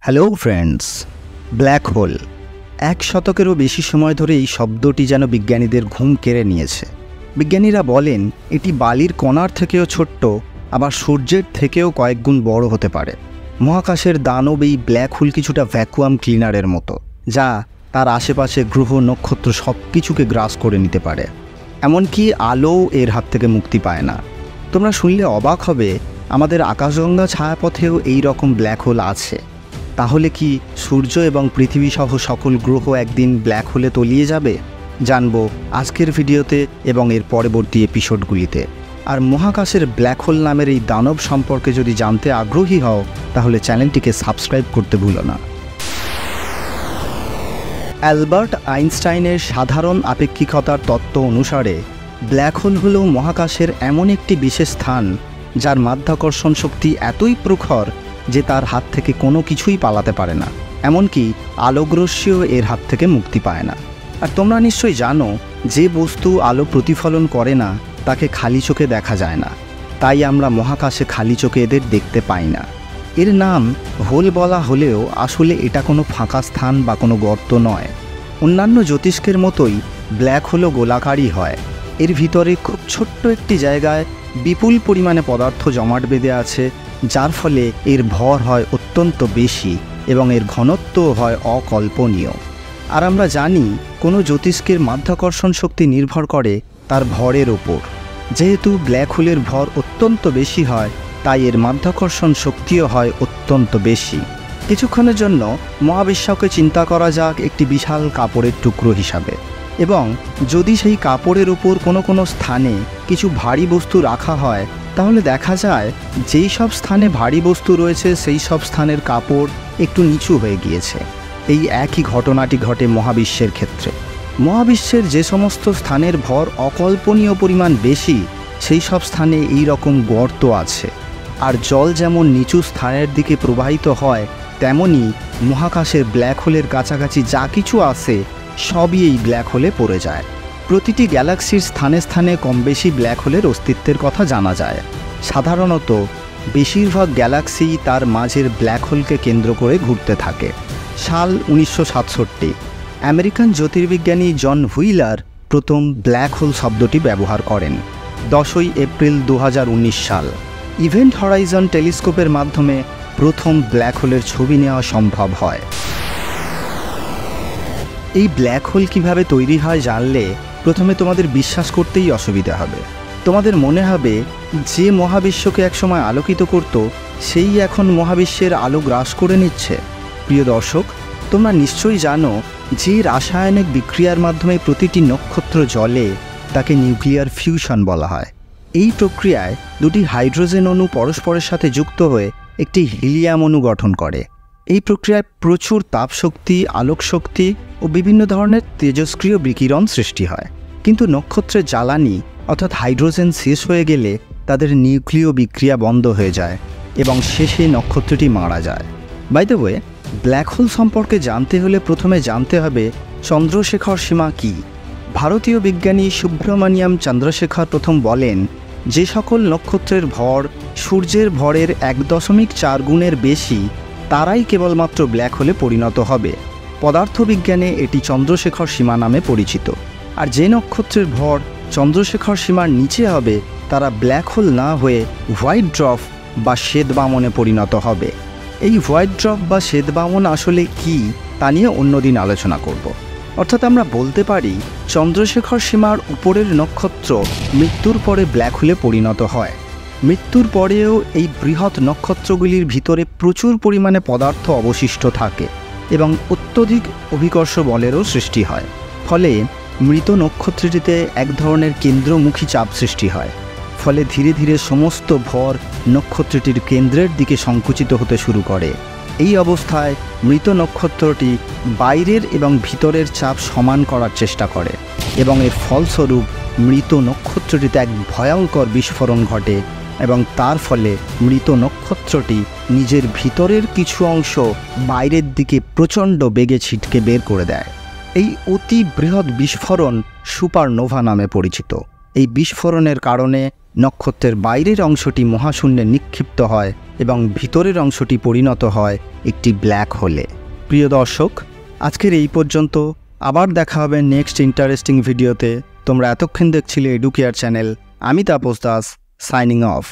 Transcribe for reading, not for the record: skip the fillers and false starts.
Hello friends, black hole এক শতকেরও বেশি সময় ধরে এই শব্দটি যেন বিজ্ঞানীদের ঘুম কেড়ে নিয়েছে। বিজ্ঞানীরা বলেন এটি বালির কণার থেকেও ছোট্ট, আবার সূর্যের থেকেও কয়েক গুণ বড় হতে পারে। মহাকাশের দানব এই ব্ল্যাক হোল কিছুটা ভ্যাকুয়াম ক্লিনারের মতো, যা তার আশেপাশে গ্রহ নক্ষত্র সব কিছুকে গ্রাস করে নিতে পারে। এমনকি আলোও এর হাত থেকে মুক্তি পায় না। তোমরা শুনলে অবাক হবে, আমাদের আকাশগঙ্গা ছায়াপথেও এই রকম ব্ল্যাক হোল আছে। তাহলে কি সূর্য এবং পৃথিবী সহ সকল গ্রহ একদিন ব্ল্যাক হোলে তলিয়ে যাবে? জানব আজকের ভিডিওতে এবং এর পরবর্তী এপিসোডগুলিতে। আর মহাকাশের ব্ল্যাক হোল নামের এই দানব সম্পর্কে যদি জানতে আগ্রহী হও, তাহলে চ্যানেলটিকে সাবস্ক্রাইব করতে ভুলো না। অ্যালবার্ট আইনস্টাইনের সাধারণ আপেক্ষিকতার তত্ত্ব অনুসারে ব্ল্যাক হোল হল মহাকাশের এমন একটি বিশেষ স্থান যার মাধ্যাকর্ষণ শক্তি এতই প্রখর যে তার হাত থেকে কোনো কিছুই পালাতে পারে না, এমনকি আলোকরশ্মিও এর হাত থেকে মুক্তি পায় না। আর তোমরা নিশ্চয়ই জানো, যে বস্তু আলো প্রতিফলন করে না তাকে খালি চোখে দেখা যায় না, তাই আমরা মহাকাশে খালি চোখে এদের দেখতে পাই না। এর নাম হোল বলা হলেও আসলে এটা কোনো ফাঁকা স্থান বা কোনো গর্ত নয়। অন্যান্য জ্যোতিষ্কের মতোই ব্ল্যাক হোলও গোলাকারই হয়। এর ভিতরে খুব ছোট্ট একটি জায়গায় বিপুল পরিমাণে পদার্থ জমাট বেঁধে আছে, যার ফলে এর ভর হয় অত্যন্ত বেশি এবং এর ঘনত্বও হয় অকল্পনীয়। আর আমরা জানি কোনো জ্যোতিষ্কের মাধ্যাকর্ষণ শক্তি নির্ভর করে তার ভরের ওপর। যেহেতু ব্ল্যাক হোলের ভর অত্যন্ত বেশি হয়, তাই এর মাধ্যাকর্ষণ শক্তিও হয় অত্যন্ত বেশি। কিছুক্ষণের জন্য মহাবিশ্বকে চিন্তা করা যাক একটি বিশাল কাপড়ের টুকরো হিসাবে, এবং যদি সেই কাপড়ের উপর কোনো স্থানে কিছু ভারী বস্তু রাখা হয়, তাহলে দেখা যায় যেই সব স্থানে ভারী বস্তু রয়েছে সেই সব স্থানের কাপড় একটু নিচু হয়ে গিয়েছে। এই একই ঘটনাটি ঘটে মহাবিশ্বের ক্ষেত্রে। মহাবিশ্বের যে সমস্ত স্থানের ভর অকল্পনীয় পরিমাণ বেশি, সেই সব স্থানে এই রকম গর্ত আছে। আর জল যেমন নিচু স্থানের দিকে প্রবাহিত হয়, তেমনি মহাকাশের ব্ল্যাক হোলের কাছাকাছি যা কিছু আছে সবই এই ব্ল্যাক হোলে পড়ে যায়। প্রতিটি গ্যালাক্সির স্থানে স্থানে কম বেশি ব্ল্যাক হোলের অস্তিত্বের কথা জানা যায়। সাধারণত বেশিরভাগ গ্যালাক্সি তার মাঝের ব্ল্যাক হোলকে কেন্দ্র করে ঘুরতে থাকে। সাল 1967, আমেরিকান জ্যোতির্বিজ্ঞানী জন হুইলার প্রথম ব্ল্যাক হোল শব্দটি ব্যবহার করেন। 10 এপ্রিল 2019 সাল ইভেন্ট হরাইজন টেলিস্কোপের মাধ্যমে প্রথম ব্ল্যাক হোলের ছবি নেওয়া সম্ভব হয়। এই ব্ল্যাক হোল কিভাবে তৈরি হয় জানলে প্রথমে তোমাদের বিশ্বাস করতেই অসুবিধা হবে। তোমাদের মনে হবে যে মহাবিশ্বকে একসময় আলোকিত করত, সেই এখন মহাবিশ্বের আলো গ্রাস করে নিচ্ছে। প্রিয় দর্শক, তোমরা নিশ্চয়ই জানো যে রাসায়নিক বিক্রিয়ার মাধ্যমে প্রতিটি নক্ষত্র জ্বলে তাকে নিউক্লিয়ার ফিউশন বলা হয়। এই প্রক্রিয়ায় দুটি হাইড্রোজেন অণু পরস্পরের সাথে যুক্ত হয়ে একটি হিলিয়াম অণু গঠন করে। এই প্রক্রিয়ায় প্রচুর তাপশক্তি, আলোকশক্তি ও বিভিন্ন ধরনের তেজস্ক্রিয় বিকিরণ সৃষ্টি হয়। কিন্তু নক্ষত্রের জ্বালানি অর্থাৎ হাইড্রোজেন শেষ হয়ে গেলে তাদের নিউক্লিয় বিক্রিয়া বন্ধ হয়ে যায় এবং শেষে নক্ষত্রটি মারা যায়। By the way, black hole সম্পর্কে জানতে হলে প্রথমে জানতে হবে চন্দ্রশেখর সীমা কী। ভারতীয় বিজ্ঞানী সুব্রমণিয়াম চন্দ্রশেখর প্রথম বলেন, যে সকল নক্ষত্রের ভর সূর্যের ভরের 1.4 গুণের বেশি, তারাই কেবলমাত্র ব্ল্যাক হোলে পরিণত হবে। পদার্থবিজ্ঞানে এটি চন্দ্রশেখর সীমা নামে পরিচিত। আর যে নক্ষত্রের ভর চন্দ্রশেখর সীমার নিচে হবে, তারা ব্ল্যাক হোল না হয়ে হোয়াইট ড্রফ বা শ্বেতবামনে পরিণত হবে। এই হোয়াইট ড্রফ বা শ্বেতবামন আসলে কি, তা নিয়ে অন্যদিন আলোচনা করব। অর্থাৎ আমরা বলতে পারি চন্দ্রশেখর সীমার উপরের নক্ষত্র মৃত্যুর পরে ব্ল্যাক হোলে পরিণত হয়। মৃত্যুর পরেও এই বৃহৎ নক্ষত্রগুলির ভিতরে প্রচুর পরিমাণে পদার্থ অবশিষ্ট থাকে এবং অত্যধিক অভিকর্ষ বলেরও সৃষ্টি হয়। ফলে মৃত নক্ষত্রটিতে এক ধরনের কেন্দ্রমুখী চাপ সৃষ্টি হয়। ফলে ধীরে ধীরে সমস্ত ভর নক্ষত্রটির কেন্দ্রের দিকে সংকুচিত হতে শুরু করে। এই অবস্থায় মৃত নক্ষত্রটি বাইরের এবং ভিতরের চাপ সমান করার চেষ্টা করে এবং এর ফলস্বরূপ মৃত নক্ষত্রটিতে এক ভয়ঙ্কর বিস্ফোরণ ঘটে এবং তার ফলে মৃত নক্ষত্রটি নিজের ভিতরের কিছু অংশ বাইরের দিকে প্রচণ্ড বেগে ছিটকে বের করে দেয়। এই অতি বৃহৎ বিস্ফোরণ সুপারনোভা নামে পরিচিত। এই বিস্ফোরণের কারণে নক্ষত্রের বাইরের অংশটি মহাশূন্যে নিক্ষিপ্ত হয় এবং ভিতরের অংশটি পরিণত হয় একটি ব্ল্যাক হোলে। প্রিয় দর্শক, আজকের এই পর্যন্ত। আবার দেখা হবে নেক্সট ইন্টারেস্টিং ভিডিওতে। তোমরা এতক্ষণ দেখছিলে এডুকেয়ার চ্যানেল। আমি তাপস দাস, সাইনিং অফ।